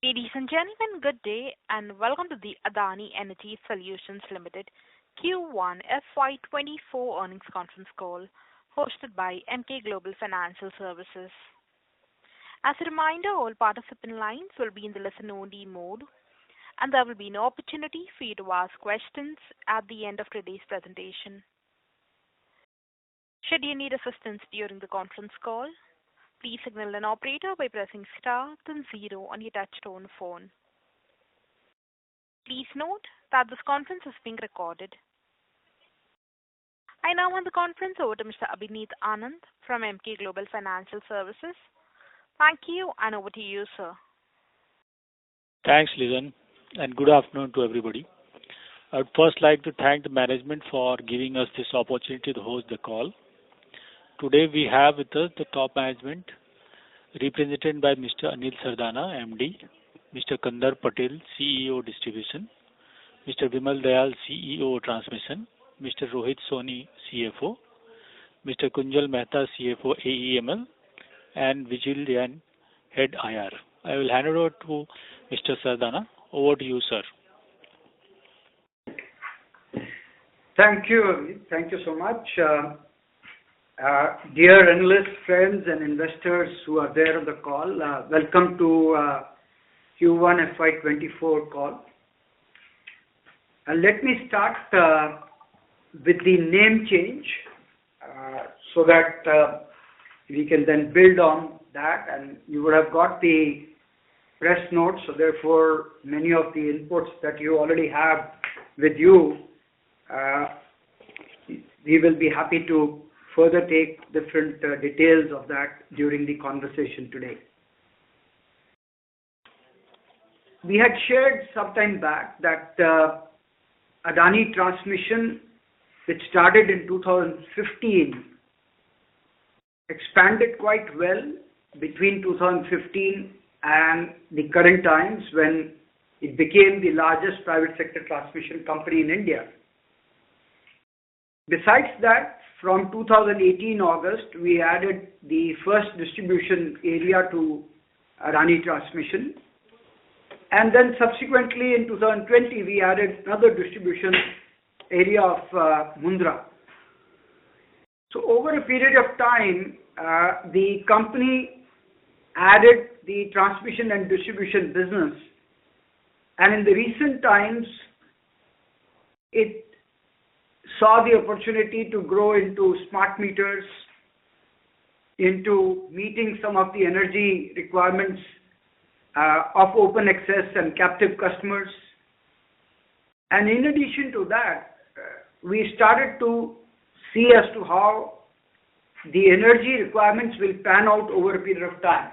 Ladies and gentlemen, good day and welcome to the Adani Energy Solutions Limited Q1 FY24 earnings conference call hosted by Emkay Global Financial Services. As a reminder, all participant lines will be in the listen-only mode, and there will be no opportunity for you to ask questions at the end of today's presentation. Should you need assistance during the conference call, please signal an operator by pressing star then 0 on your touchtone phone. Please note that this conference is being recorded. I now hand the conference over to Mr. Abhineet Anand from Emkay Global Financial Services. Thank you, and over to you, sir. Thanks, Lizan, and good afternoon to everybody. I would first like to thank the management for giving us this opportunity to host the call. Today we have with us the top management represented by Mr. Anil Sardana, MD, Mr. Kandar Patel, CEO Distribution, Mr. Vimal Dayal, CEO Transmission, Mr. Rohit Soni, CFO, Mr. Kunjal Mehta, CFO AEML, and Vijil Jain, Head IR. I will hand it over to Mr. Sardana. Over to you, sir. Thank you. Thank you so much. Dear analysts, friends and investors who are there on the call, welcome to Q1 FY24 call. Let me start with the name change so that we can then build on that, and you would have got the press notes, so therefore many of the inputs that you already have with you, we will be happy to further take different details of that during the conversation today. We had shared some time back that Adani Transmission, which started in 2015, expanded quite well between 2015 and the current times when it became the largest private sector transmission company in India. Besides that, from 2018 August, we added the first distribution area to Adani Transmission. And then subsequently in 2020, we added another distribution area of Mundra. So over a period of time, the company added the transmission and distribution business. And in the recent times, it saw the opportunity to grow into smart meters, into meeting some of the energy requirements of open access and captive customers. And in addition to that, we started to see as to how the energy requirements will pan out over a period of time.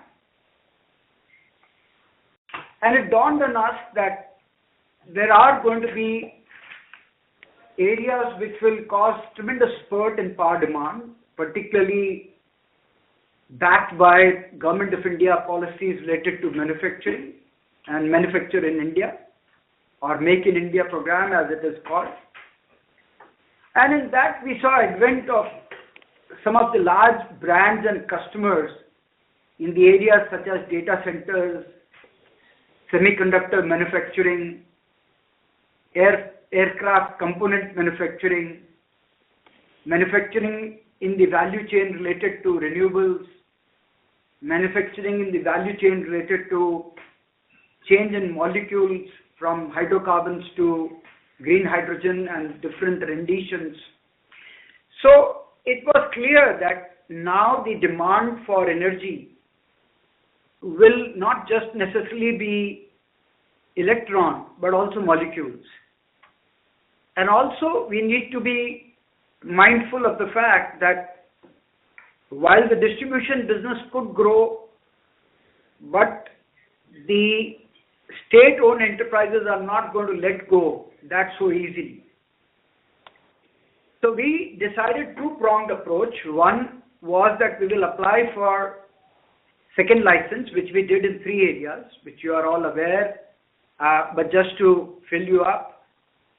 And it dawned on us that there are going to be areas which will cause tremendous spurt in power demand, particularly backed by Government of India policies related to manufacturing and manufacture in India, or Make in India program as it is called. And in that we saw advent of some of the large brands and customers in the areas such as data centers, semiconductor manufacturing, aircraft component manufacturing, manufacturing in the value chain related to renewables, manufacturing in the value chain related to change in molecules from hydrocarbons to green hydrogen and different renditions. So it was clear that now the demand for energy will not just necessarily be electron, but also molecules. And also we need to be mindful of the fact that while the distribution business could grow, but the state-owned enterprises are not going to let go that so easily. So we decided two-pronged approach. One was that we will apply for second license, which we did in 3 areas, which you are all aware, but just to fill you up,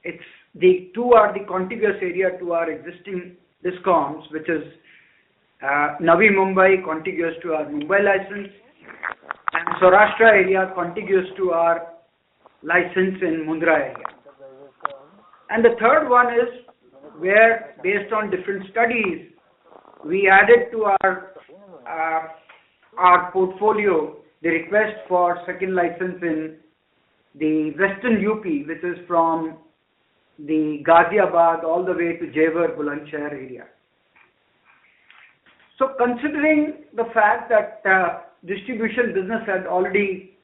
it's the 2 are the contiguous area to our existing discoms, which is Navi Mumbai, contiguous to our Mumbai license, and Saurashtra area contiguous to our license in Mundra area. And the third one is where, based on different studies, we added to our portfolio the request for second license in the western UP, which is from the Ghaziabad all the way to Jewar, Bulandshahr area. So considering the fact that distribution business had already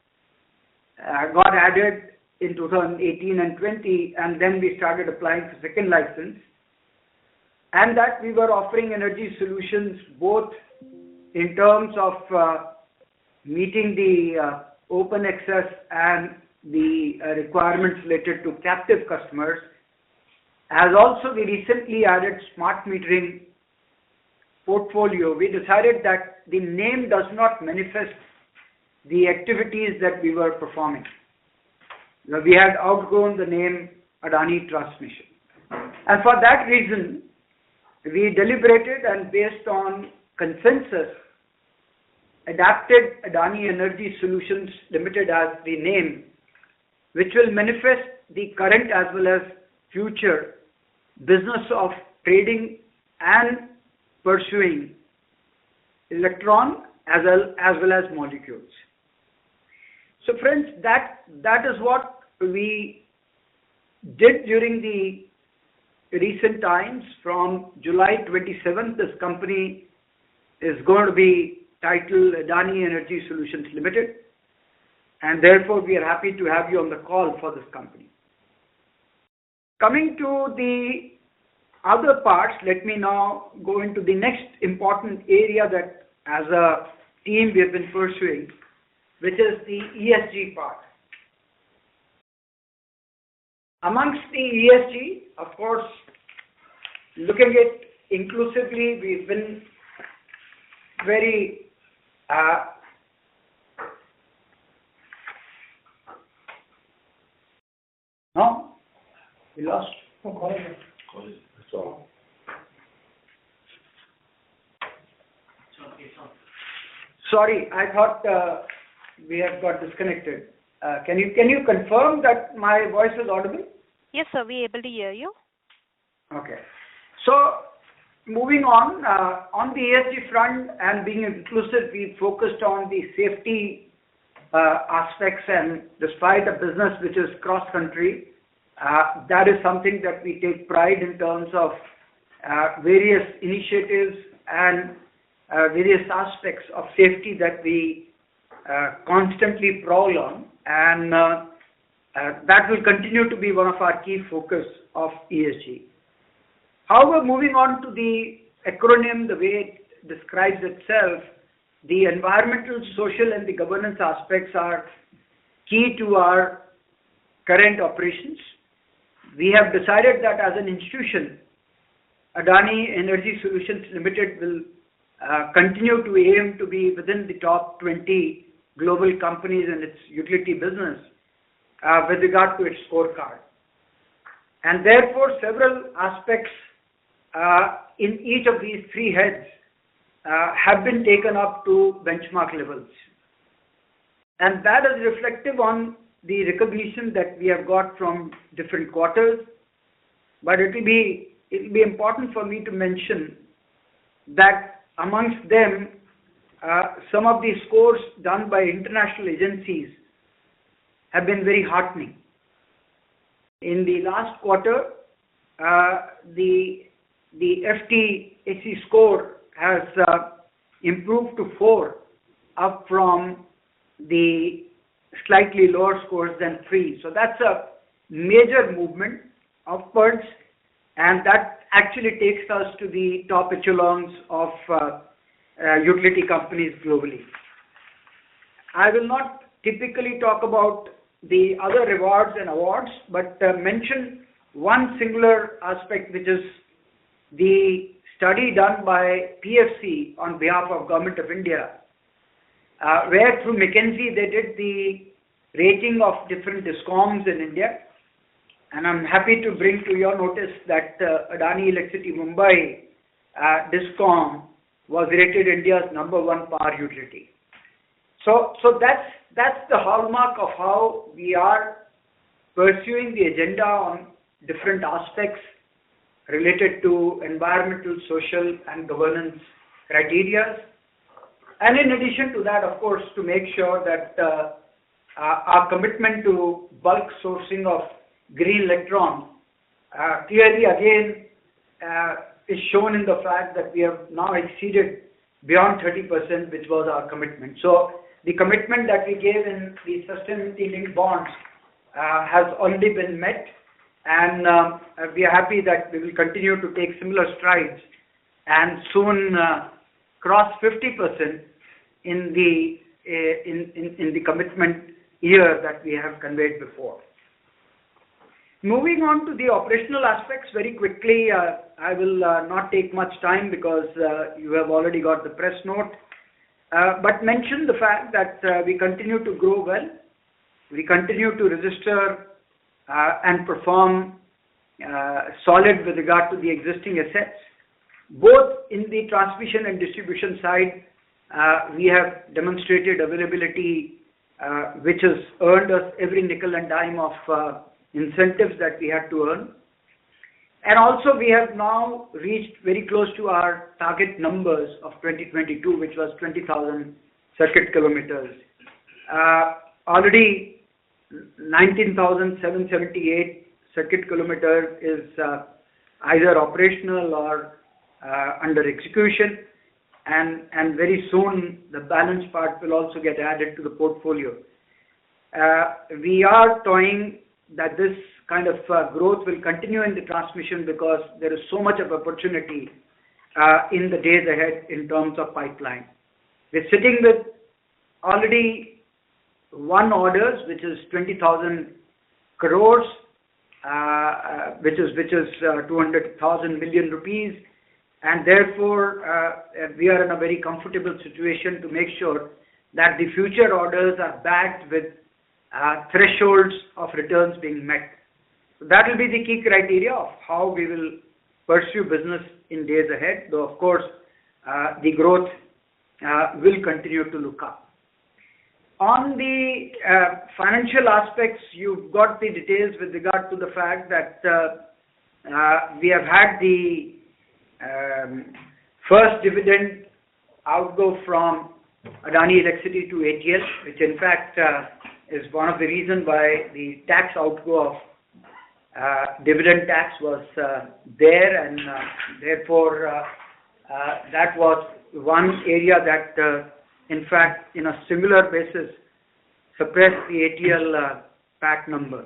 got added in 2018 and 20, and then we started applying for second license, and that we were offering energy solutions both in terms of meeting the open access and the requirements related to captive customers, as also we recently added smart metering portfolio. We decided that the name does not manifest the activities that we were performing. We had outgrown the name Adani Transmission. And for that reason, we deliberated and based on consensus, adapted Adani Energy Solutions Limited as the name, which will manifest the current as well as future business of trading and pursuing electron as well as molecules. So friends, that is what we did during the recent times. From July 27th, this company is going to be titled Adani Energy Solutions Limited, and therefore we are happy to have you on the call for this company. Coming to the other parts, let me now go into the next important area that as a team we have been pursuing, which is the ESG part. Amongst the ESG, of course, looking at it inclusively, we've been very no? We lost? No, call it. That's all. Sorry, I thought we have got disconnected. Can you confirm that my voice is audible? Yes, sir. We are able to hear you. Okay. So, moving on the ESG front and being inclusive, we focused on the safety aspects, and despite a business which is cross-country, that is something that we take pride in terms of various initiatives and various aspects of safety that we constantly prowl on, and that will continue to be one of our key focus of ESG. However, moving on to the acronym, the way it describes itself, the environmental, social, and the governance aspects are key to our current operations. We have decided that as an institution, Adani Energy Solutions Limited will continue to aim to be within the top 20 global companies in its utility business with regard to its scorecard. And therefore, several aspects in each of these three heads have been taken up to benchmark levels. And that is reflective on the recognition that we have got from different quarters. But it will be important for me to mention that amongst them, some of the scores done by international agencies have been very heartening. In the last quarter, the FTSE score has improved to 4, up from the slightly lower scores than 3. So that's a major movement upwards, and that actually takes us to the top echelons of utility companies globally. I will not typically talk about the other rewards and awards, but mention one singular aspect, which is the study done by PFC on behalf of Government of India, where through McKinsey they did the rating of different DISCOMs in India. And I'm happy to bring to your notice that Adani Electricity Mumbai DISCOM was rated India's #1 power utility. So that's the hallmark of how we are pursuing the agenda on different aspects related to environmental, social, and governance criteria. And in addition to that, of course, to make sure that our commitment to bulk sourcing of green electrons clearly again is shown in the fact that we have now exceeded beyond 30%, which was our commitment. So the commitment that we gave in the sustainability-linked bonds has already been met, and we are happy that we will continue to take similar strides and soon cross 50% in the commitment year that we have conveyed before. Moving on to the operational aspects very quickly, I will not take much time because you have already got the press note, but mention the fact that we continue to grow well. We continue to register and perform solid with regard to the existing assets. Both in the transmission and distribution side, we have demonstrated availability which has earned us every nickel and dime of incentives that we had to earn. And also we have now reached very close to our target numbers of 2022, which was 20,000 circuit kilometers. Already 19,778 circuit kilometers is either operational or under execution, and very soon the balance part will also get added to the portfolio. We are toying that this kind of growth will continue in the transmission because there is so much of opportunity in the days ahead in terms of pipeline. We're sitting with already one orders, which is 20,000 crores, which is 200,000 million rupees, and therefore we are in a very comfortable situation to make sure that the future orders are backed with thresholds of returns being met. So that will be the key criteria of how we will pursue business in days ahead, though of course the growth will continue to look up. On the financial aspects, you've got the details with regard to the fact that we have had the first dividend outgo from Adani Electricity to ATL, which in fact is one of the reasons why the tax outgo of dividend tax was there, and therefore that was one area that in fact in a similar basis suppressed the ATL PAT number.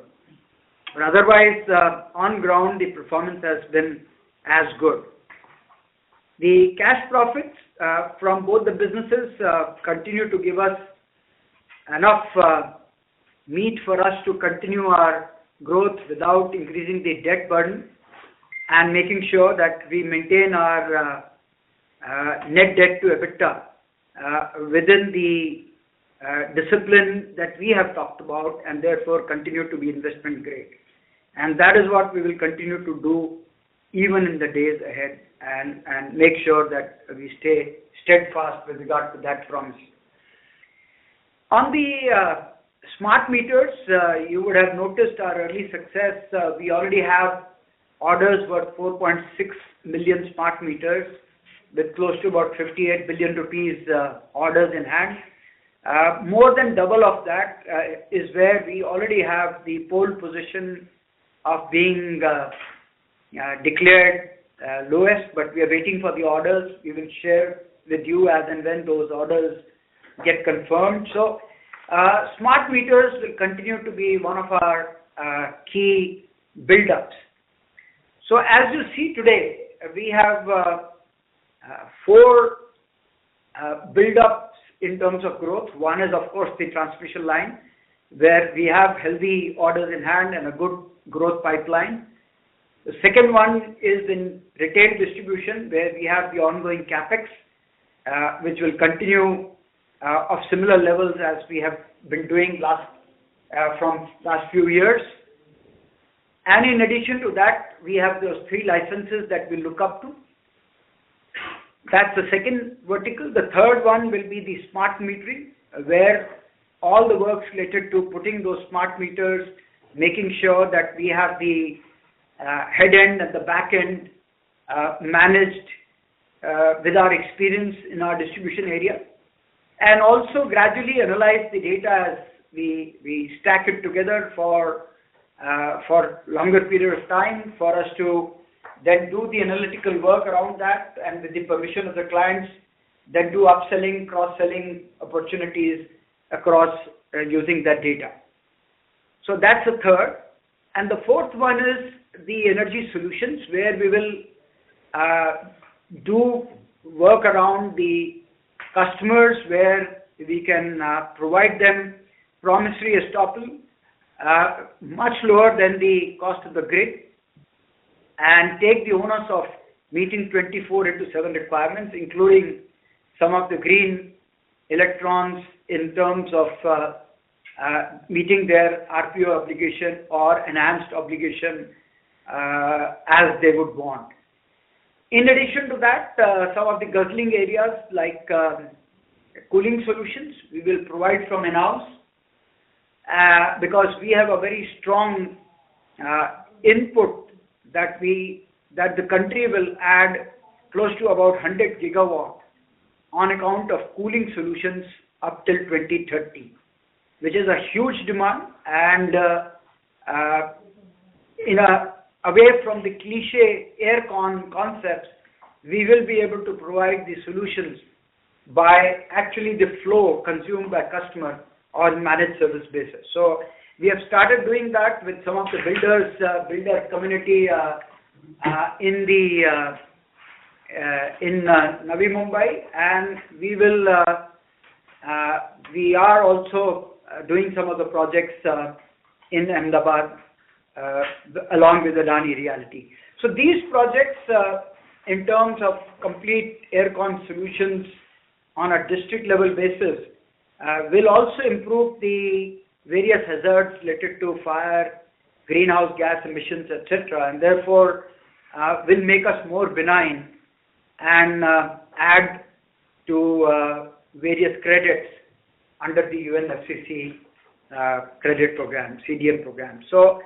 But otherwise on ground the performance has been as good. The cash profits from both the businesses continue to give us enough meat for us to continue our growth without increasing the debt burden and making sure that we maintain our net debt to EBITDA within the discipline that we have talked about, and therefore continue to be investment grade. And that is what we will continue to do even in the days ahead, and make sure that we stay steadfast with regard to that promise. On the smart meters, you would have noticed our early success. We already have orders worth 4.6 million smart meters with close to about 58 billion rupees orders in hand. More than double of that is where we already have the pole position of being declared lowest, but we are waiting for the orders. We will share with you as and when those orders get confirmed. So smart meters will continue to be one of our key build-ups. So as you see today, we have 4 build-ups in terms of growth. One is of course the transmission line, where we have healthy orders in hand and a good growth pipeline. The second one is in retail distribution, where we have the ongoing capex, which will continue of similar levels as we have been doing from last few years. And in addition to that, we have those 3 licenses that we look up to. That's the second vertical. The third one will be the smart metering, where all the work related to putting those smart meters, making sure that we have the head end and the back end managed with our experience in our distribution area, and also gradually analyze the data as we stack it together for longer period of time, for us to then do the analytical work around that, and with the permission of the clients, then do upselling, cross-selling opportunities across using that data. So that's the third. And the fourth one is the energy solutions, where we will do work around the customers, where we can provide them promissory estoppel much lower than the cost of the grid, and take the onus of meeting 24/7 requirements, including some of the green electrons in terms of meeting their RPO obligation or enhanced obligation as they would want. In addition to that, some of the guzzling areas like cooling solutions, we will provide from in-house because we have a very strong input that the country will add close to about 100 gigawatt on account of cooling solutions up till 2030, which is a huge demand, and away from the cliche air con concepts, we will be able to provide the solutions by actually the flow consumed by customer on managed service basis. So we have started doing that with some of the builder community in Navi Mumbai, and we are also doing some of the projects in Ahmedabad along with Adani Realty. So these projects, in terms of complete aircon solutions on a district level basis, will also improve the various hazards related to fire, greenhouse gas emissions, etc., and therefore will make us more benign and add to various credits under the UNFCCC credit program, CDM program. So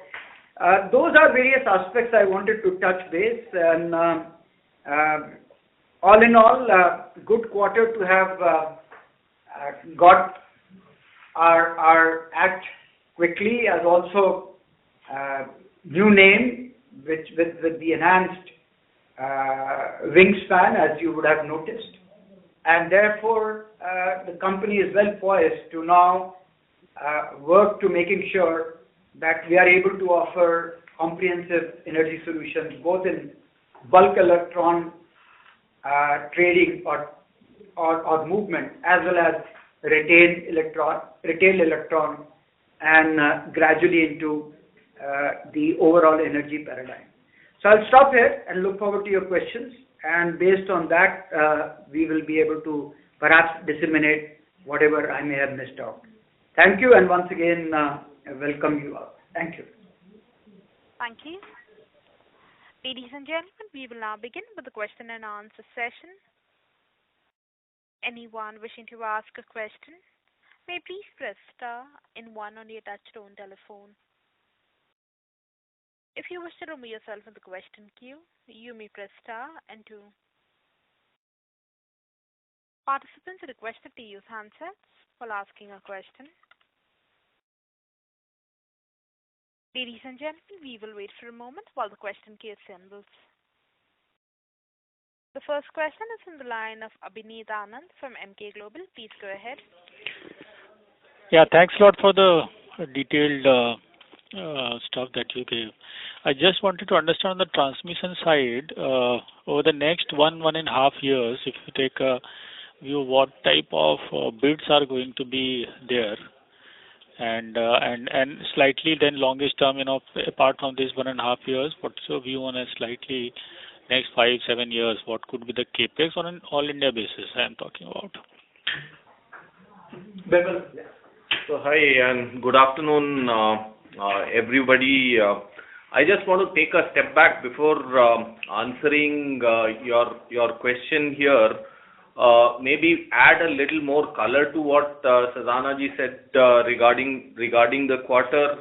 those are various aspects I wanted to touch base, and all in all, good quarter to have got our act quickly, as also new name with the enhanced wingspan, as you would have noticed, and therefore the company is well poised to now work to making sure that we are able to offer comprehensive energy solutions both in bulk electron trading or movement, as well as retail electron, and gradually into the overall energy paradigm. So I'll stop here and look forward to your questions, and based on that, we will be able to perhaps disseminate whatever I may have missed out. Thank you, and once again, welcome you all. Thank you. Thank you. Ladies and gentlemen, we will now begin with the question and answer session. Anyone wishing to ask a question may please press star and one on your touchtone telephone. If you wish to remove yourself from the question queue, you may press star and two. Participants are requested to use handsets while asking a question. Ladies and gentlemen, we will wait for a moment while the question queue assembles. The first question is from the line of Abhineet Anand from Emkay Global. Please go ahead. Yeah, thanks a lot for the detailed stuff that you gave. I just wanted to understand on the transmission side, over the next 1.5 years, if you take a view, what type of bids are going to be there, and slightly then longest term, apart from this 1.5 years, what's your view on a slightly next 5-7 years? What could be the capex on an all India basis I am talking about? So hi and good afternoon, everybody. I just want to take a step back before answering your question here. maybe add a little more color to what Sadhana ji said regarding the quarter.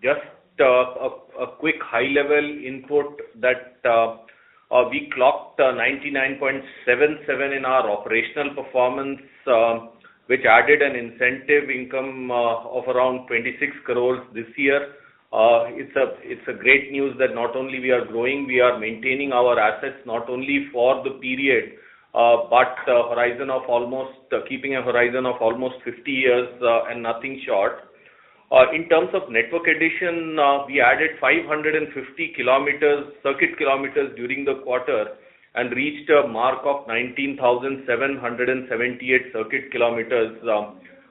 Just a quick high-level input that we clocked 99.77 in our operational performance, which added an incentive income of around 26 crores this year. It's a great news that not only we are growing, we are maintaining our assets not only for the period, but keeping a horizon of almost 50 years and nothing short. In terms of network addition, we added 550 circuit kilometers during the quarter and reached a mark of 19,778 circuit kilometers.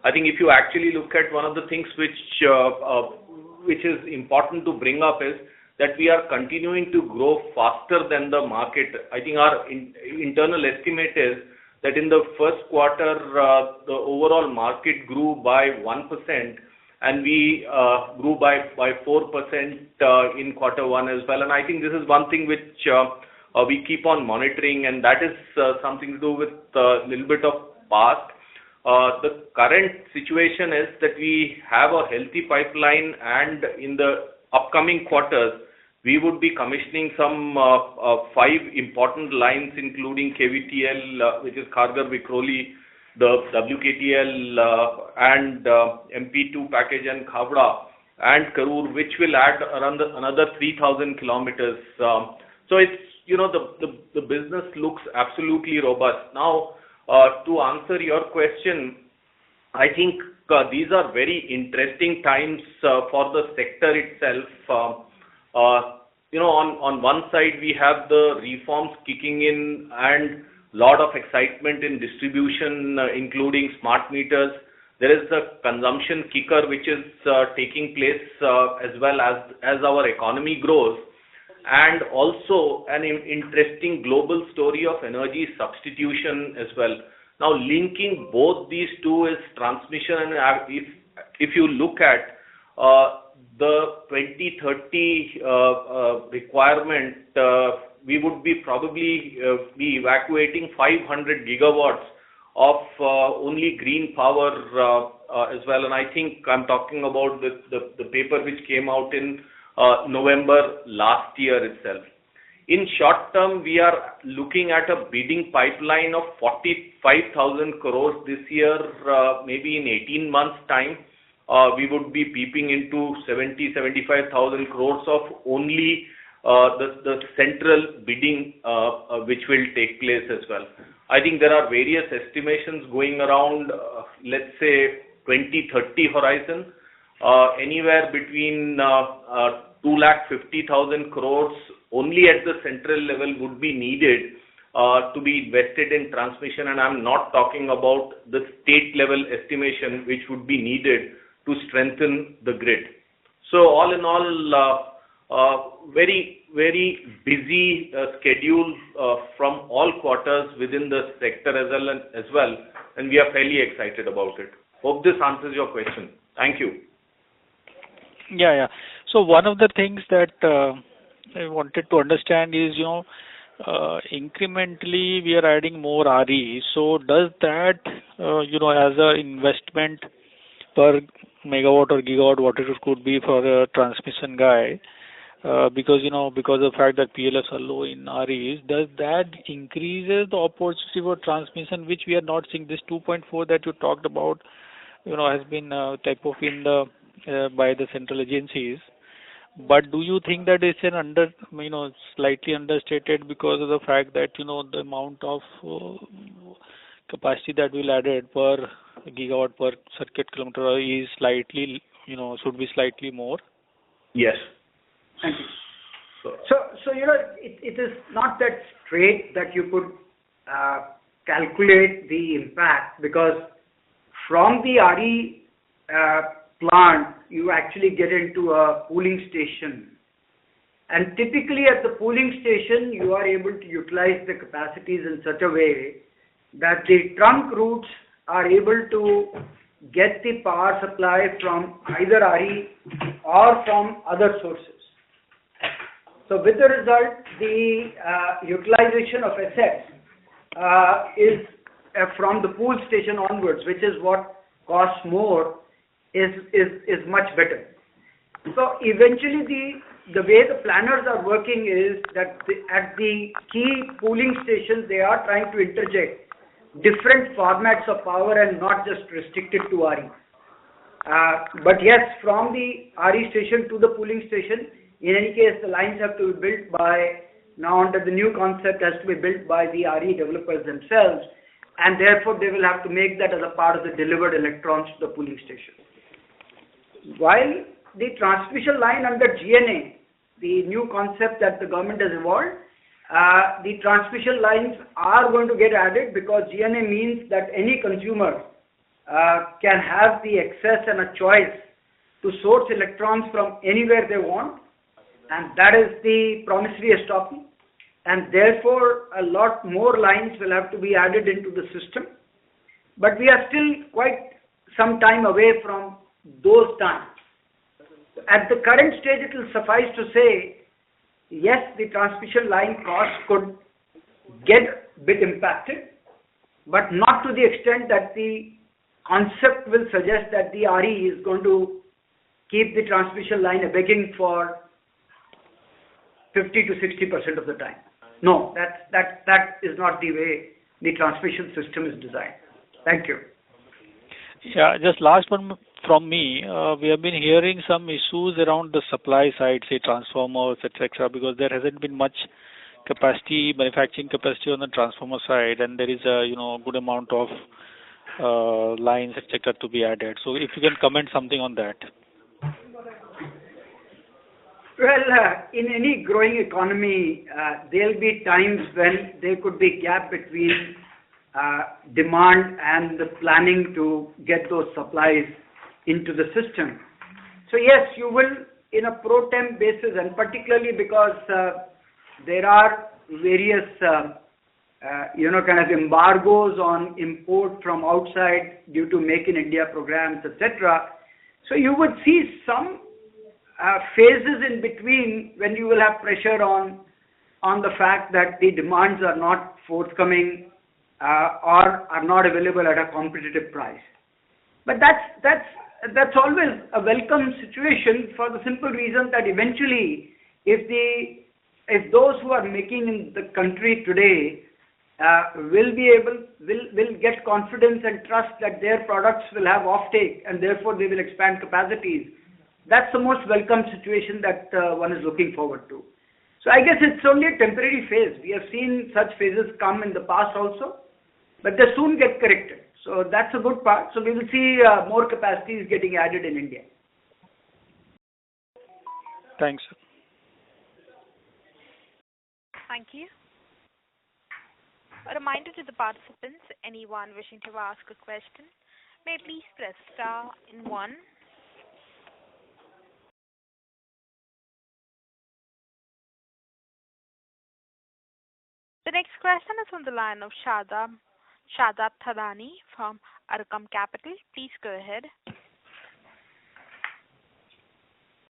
I think if you actually look at one of the things which is important to bring up is that we are continuing to grow faster than the market. I think our internal estimate is that in the first quarter, the overall market grew by 1%, and we grew by 4% in quarter one as well. And I think this is one thing which we keep on monitoring, and that is something to do with a little bit of past. The current situation is that we have a healthy pipeline, and in the upcoming quarters, we would be commissioning some 5 important lines, including KVTL, which is Kharghar-Vikhroli, the WKTL, and MP2 package and Khavda, and Karur, which will add around another 3,000 kilometers. So it's, the business looks absolutely robust. Now, to answer your question, I think these are very interesting times for the sector itself. On one side, we have the reforms kicking in and lot of excitement in distribution, including smart meters. There is a consumption kicker which is taking place as well as our economy grows, and also an interesting global story of energy substitution as well. Now, linking both these two is transmission, and if you look at the 2030 requirement, we would be probably be evacuating 500 gigawatts of only green power as well. And I think I'm talking about the paper which came out in November last year itself. In short term, we are looking at a bidding pipeline of 45,000 crores this year. Maybe in 18 months' time, we would be peeping into 75,000 crores of only the central bidding which will take place as well. I think there are various estimations going around, let's say 2030 horizon, anywhere between 250,000 crores only at the central level would be needed to be invested in transmission, and I'm not talking about the state level estimation which would be needed to strengthen the grid. So all in all, very, very busy schedule from all quarters within the sector as well, and we are fairly excited about it. Hope this answers your question. Thank you. Yeah. So one of the things that I wanted to understand is, incrementally we are adding more RE. So does that, as an investment per megawatt or gigawatt, whatever it could be for a transmission guy, because of the fact that PLFs are low in REs, does that increases the opportunity for transmission, which we are not seeing? This 2.4 that you talked about, has been type of in the by the central agencies. But do you think that it's an slightly understated because of the fact that, the amount of capacity that will added per gigawatt per circuit kilometer is slightly, should be slightly more? Yes. Thank you. So it is not that straight that you could calculate the impact, because from the RE plant, you actually get into a pooling station. And typically at the pooling station, you are able to utilize the capacities in such a way that the trunk routes are able to get the power supply from either RE or from other sources. So with the result, the utilization of assets is from the pool station onwards, which is what costs more, is much better. So eventually the way the planners are working is that at the key pooling stations, they are trying to interject different formats of power and not just restricted to RE. But yes, from the RE station to the pooling station, in any case, the lines have to be built by, now under the new concept, has to be built by the RE developers themselves, and therefore they will have to make that as a part of the delivered electrons to the pooling station. While the transmission line under GNA, the new concept that the government has evolved, the transmission lines are going to get added because GNA means that any consumer can have the access and a choice to source electrons from anywhere they want, and that is the promissory estoppel, and therefore a lot more lines will have to be added into the system. But we are still quite some time away from those times. At the current stage, it will suffice to say, yes, the transmission line cost could get a bit impacted, but not to the extent that the concept will suggest that the RE is going to keep the transmission line begging for 50 to 60% of the time. No, that is not the way the transmission system is designed. Thank you. Yeah, just last one from me. We have been hearing some issues around the supply side, say transformers, etc., because there hasn't been much capacity, manufacturing capacity on the transformer side, and there is a good amount of lines, etc., to be added. So if you can comment something on that. Well, in any growing economy, there'll be times when there could be gap between demand and the planning to get those supplies into the system. So yes, you will, in a pro temp basis, and particularly because there are various kind of embargoes on import from outside due to Make in India programs, etc. So you would see some phases in between when you will have pressure on the fact that the demands are not forthcoming or are not available at a competitive price. But that's always a welcome situation for the simple reason that eventually, if those who are making in the country today will get confidence and trust that their products will have offtake and therefore they will expand capacities, that's the most welcome situation that one is looking forward to. So I guess it's only a temporary phase. We have seen such phases come in the past also, but they soon get corrected. So that's a good part. So we will see more capacities getting added in India. Thanks. Thank you. A reminder to the participants, anyone wishing to ask a question, may please press star and 1. The next question is on the line of Shadab Thadani from Arqam Capital. Please go ahead.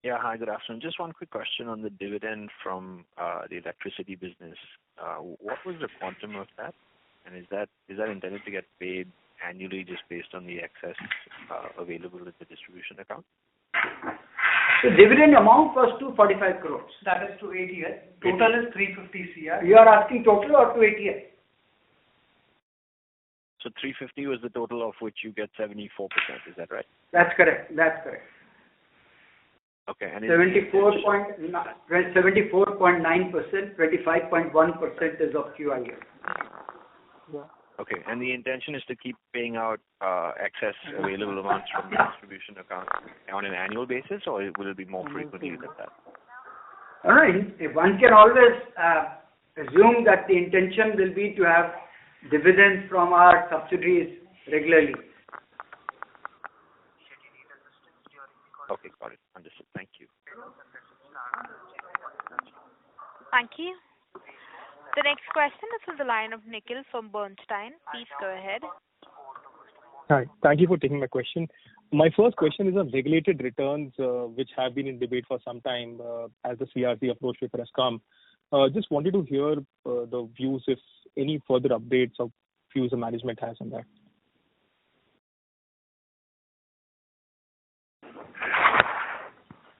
Yeah, hi, good afternoon. Just one quick question on the dividend from the electricity business. What was the quantum of that? And is that intended to get paid annually just based on the excess available with the distribution account? The dividend amount was 245 crores. That is to ATS. Total is 350 CR. You are asking total or to ATS? So 350 was the total of which you get 74%, is that right? That's correct. Okay. And 74.9%, 25.1% is of QIL. Yeah. Okay. And the intention is to keep paying out excess available amounts from the distribution account on an annual basis, or will it be more frequently than that? All right. One can always assume that the intention will be to have dividends from our subsidiaries regularly. Okay, got it. Understood. Thank you. Thank you. The next question is on the line of Nikhil from Bernstein. Please go ahead. Hi. Thank you for taking my question. My first question is on regulated returns, which have been in debate for some time as the CRC approach paper has come. Just wanted to hear the views, if any further updates of views the management has on that.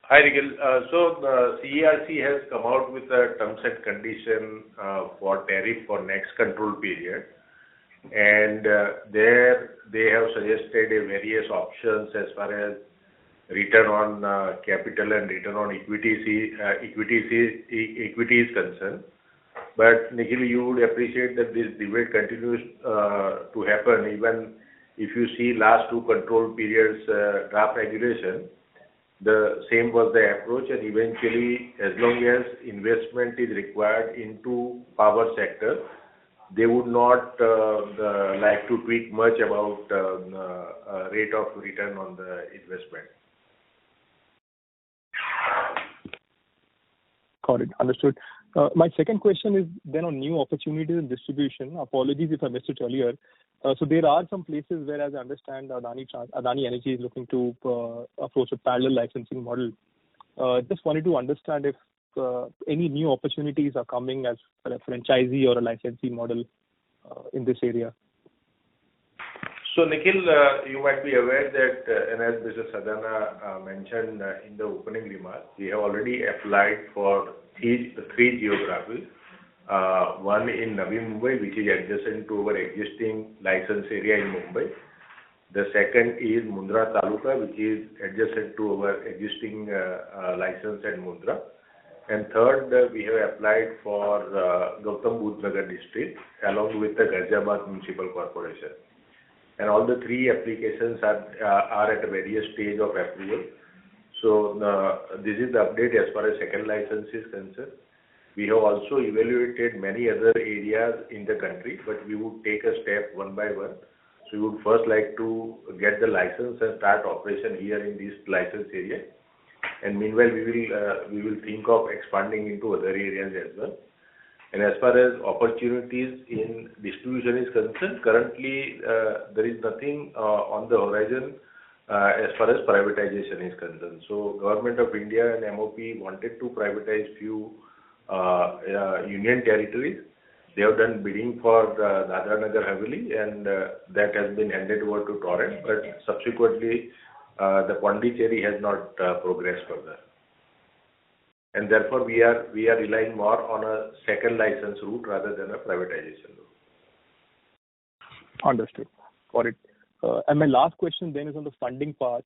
Hi, Nikhil. So the CERC has come out with a terms and condition for tariff for next control period. And there they have suggested a various options as far as return on capital and return on equity is concerned. But Nikhil, you would appreciate that this debate continues to happen even if you see last two control periods draft regulation. The same was the approach, and eventually, as long as investment is required into power sector, they would not like to tweak much about rate of return on the investment. Got it. Understood. My second question is then on new opportunities in distribution. Apologies if I missed it earlier. So there are some places where, as I understand, Adani Energy is looking to approach a parallel licensing model. Just wanted to understand if any new opportunities are coming as a franchisee or a licensee model in this area. So Nikhil, you might be aware that, and as Mr. Sadana mentioned in the opening remarks, we have already applied for three geographies. One in Navi Mumbai, which is adjacent to our existing license area in Mumbai. The second is Mundra Taluka, which is adjacent to our existing license at Mundra. And third, we have applied for Gautam Budh Nagar district along with the Ghaziabad Municipal Corporation. And all the three applications are at a various stage of approval. So this is the update as far as second license is concerned. We have also evaluated many other areas in the country, but we would take a step one by one. So we would first like to get the license and start operation here in this license area. And meanwhile, we will think of expanding into other areas as well. And as far as opportunities in distribution is concerned, currently there is nothing on the horizon as far as privatization is concerned. So Government of India and MOP wanted to privatize few union territories. They have done bidding for Dadra Nagar Haveli, and that has been handed over to Torrent. But subsequently, the Pondicherry has not progressed further. And therefore, we are relying more on a second license route rather than a privatization route. Understood. Got it. And my last question then is on the funding part.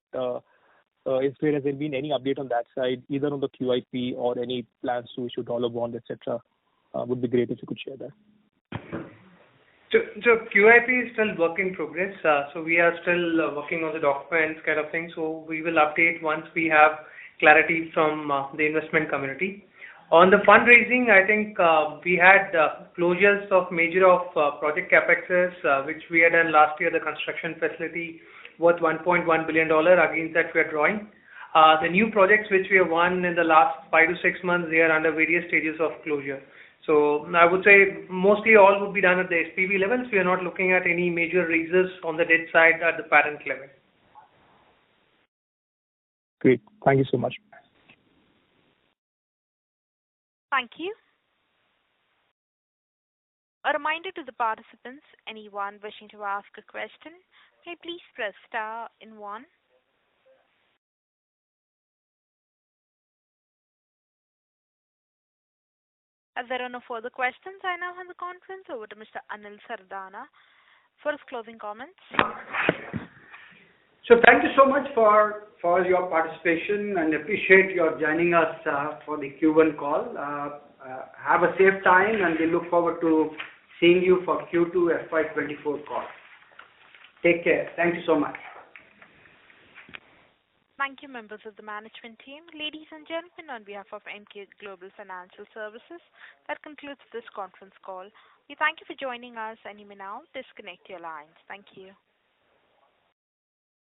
If there has been any update on that side, either on the QIP or any plans to issue dollar bond, etc., would be great if you could share that. So QIP is still work in progress. So we are still working on the documents kind of thing. So we will update once we have clarity from the investment community. On the fundraising, I think we had closures of major of project capexes, which we had done last year, the construction facility worth $1.1 billion. Against that, we are drawing. The new projects which we have won in the last 5 to 6 months, they are under various stages of closure. So I would say mostly all would be done at the SPV levels. We are not looking at any major raises on the debt side at the parent level. Great. Thank you so much. Thank you. A reminder to the participants, anyone wishing to ask a question, may please press star in 1. As there are no further questions, I now hand the conference over to Mr. Anil Sardana for his closing comments. So thank you so much for your participation and appreciate your joining us for the Q1 call. Have a safe time, and we look forward to seeing you for Q2 FY24 call. Take care. Thank you so much. Thank you, members of the management team. Ladies and gentlemen, on behalf of Emkay Global Financial Services, that concludes this conference call. We thank you for joining us, and you may now disconnect your lines. Thank you.